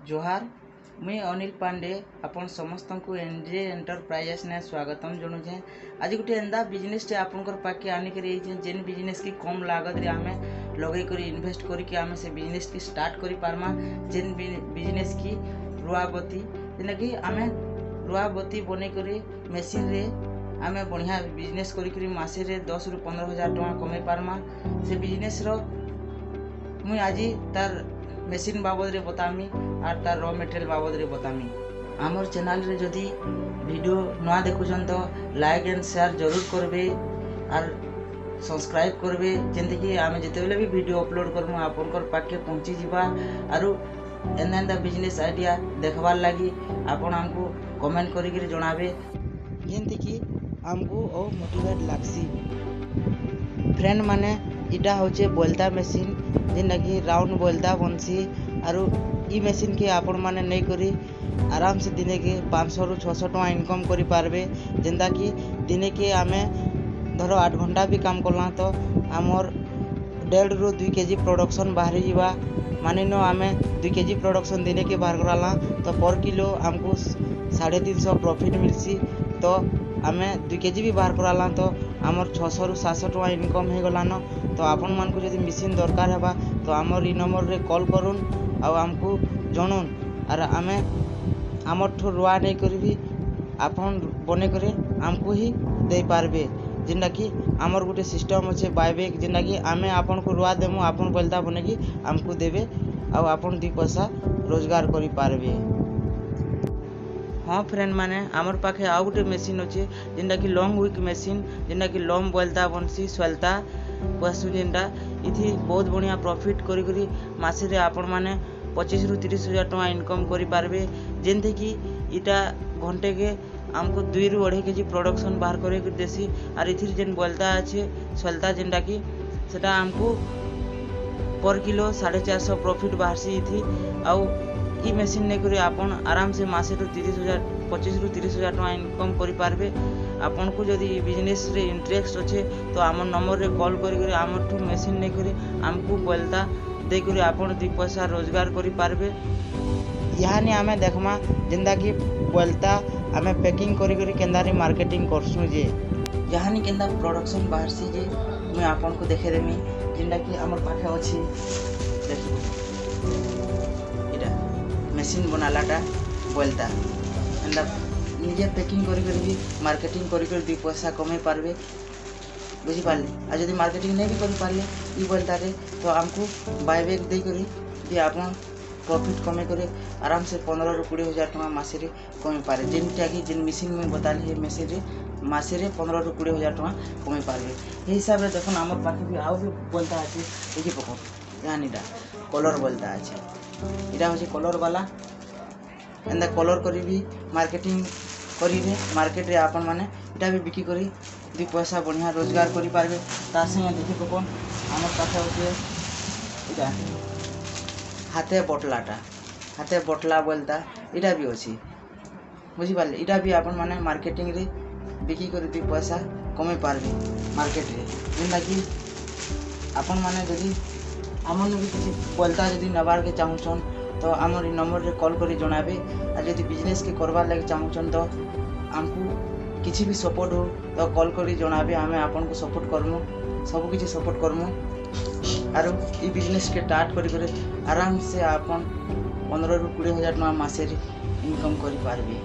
जोहार मुई अनिल पांडे आपन समस्त को एनजे एंटरप्राइजेस ने स्वागतम जनुचे। आज गोटे एंदा बिजनेस टे आपनकर पाके आनिक जेन बिजनेस की कम लागत रे आमे लगे करी इन्वेस्ट करी आमे से बिजनेस की स्टार्ट करी पारमा। जेन बिजनेस की रुआबती जेना कि आमे रुआबती बने करी मेसिन रे आमे बढ़िया बिजनेस करी मासे रे 10 ରୁ 15,000 टका कमे पारमा। से बिजनेस रो मुई आज तार मेसिन बाबद रे बतामी और तार रॉ मटेरियल बाबद रे बतामी। आमर चैनल रे जदि वीडियो नया देखुछन तो लाइक एंड शेयर जरूर करबे और सब्सक्राइब करबे जेंति कि आमे जेतेबेले भी वीडियो अपलोड करमु आपनकर पाके पहुंची जिबा। और एंदा बिजनेस आइडिया देखबार लगी आपन हमको कमेंट करी जणाबे जेंति कि हमको ओ मोटिवेट लागसी। फ्रेंड माने इटा होचे बोलता मशीन जेना कि राउंड बोलता बनसी। और ई मशीन के आपण माने नहीं करी आराम से दिने के 500 ରୁ 600 टका इनकम करी पारबे। जेंदा कि दिने के आमे धरो 8 घंटा भी काम करला तो आमर 1.5 ରୁ 2 केजी प्रोडक्शन बाहरी जीवा। मानि नो आमे 2 केजी प्रोडक्शन दिने के बाहर कराला तो पर किलो हमको 350 प्रॉफिट मिलसी। तो आमे 2 केजी भी बाहर कराला तो आमर 600 ରୁ 700 टका इनकम हे गलानो। तो आपण मान को जदि मशीन दरकार हेबा तो आमर ई नंबर रे कॉल करूँ और हमको जनुन और आमे आमर ठो रुआ नहीं करी भी आपन बने करे हमको ही दे पारबे। जेना कि आमर गोटे सिस्टम अच्छे बायबैक जेना कि आमे आपन को रुआ देमु आपन बोलता बने कि हमको देबे और आपन 2 पैसा रोजगार करी पारबे। हाँ फ्रेंड माने आमर पाखे आउ गोटे मशीन अच्छे जेनटा कि लॉन्ग वीक मशीन जेनटा कि लॉन्ग बोलता बनसी सोलता कहसु जेनटा इथि बहुत बढ़िया प्रॉफिट करी मासे रे आपण माने 25 ରୁ 30,000 टका इनकम करी पारबे। जेनते कि इटा घंटे के हमको 2 ରୁ 2.5 केजी प्रोडक्शन बाहर करे देसी। और इथिर जेन बोलता अच्छे सोलता जेनटा कि सेटा हमको पर किलो 450 प्रॉफिट बाहर से इथि। आउ ई मशीन नहीं करी आपन आराम से मासे रो 25 ରୁ 30,000 टका इनकम करी पारबे। आपन को जदि बिजनेस रे इंटरेस्ट अच्छे तो आम नंबर रे कॉल करी आमर ठू मशीन नहीं करी हमको बोलता दे करी आपन 2 पैसा रोजगार करी पारबे। यानी आमे देखमा जेंदा कि बोलता आमे पैकिंग करी केंदारी मार्केटिंग करसु जे यानी केंदा प्रोडक्शन बाहर से जे मैं आपन को देखे देमी। जेंदा कि हमर पाखे अछि देखो इटा मशीन बनालाटा बोलता एंदा निजे पैकिंग करी भी मार्केटिंग करी 2 पैसा कमे पारबे बुझी पारले। आ जदि मार्केटिंग नहीं भी करी पारले ई बोलता रे तो हमको बायबैक दे करी जे आपन प्रॉफिट कमे करे आराम से 15 ରୁ 20,000 टका मासे रे कमे पारे। जेनटा कि जेन मशीन में बताली है मशीन रे मासे रे 15 ରୁ 20,000 टका कमे पारबे। ए हिसाब रे देखन हमर पाखे भी आउ भी बोलता अछि देखि पको यानीटा कलर बोलता अछि इटा होची कलर वाला एंदा कलर करी भी मार्केटिंग करी रे मार्केट रे आपन माने इटा भी बिकी करी 2 पैसा बढ़िया रोजगार करी पारबे। ता संगे देखि पकोन हमर पाखे होचे इटा हाथे बटला बोलता इटा भी अछि बुझी पारले। इटा भी आपन माने मार्केटिंग रे बिकी करी 2 पैसा कमे पारबे मार्केट रे। जेना कि आपन माने जदि हमन भी किसी बोलता जदि नबार के चाहुछन तो आमर नंबर रे कॉल करी जणाबे। और जदि बिजनेस के करबार लागि चाहुछन तो हमको किसी भी सपोर्ट हो तो कॉल करी जणाबे आमे आपन को सपोर्ट करमु सब किछि सपोर्ट करमु। और ई बिजनेस के स्टार्ट करी आराम से आपन 15 ରୁ 20,000 टका मासे रे इनकम करी पारबे।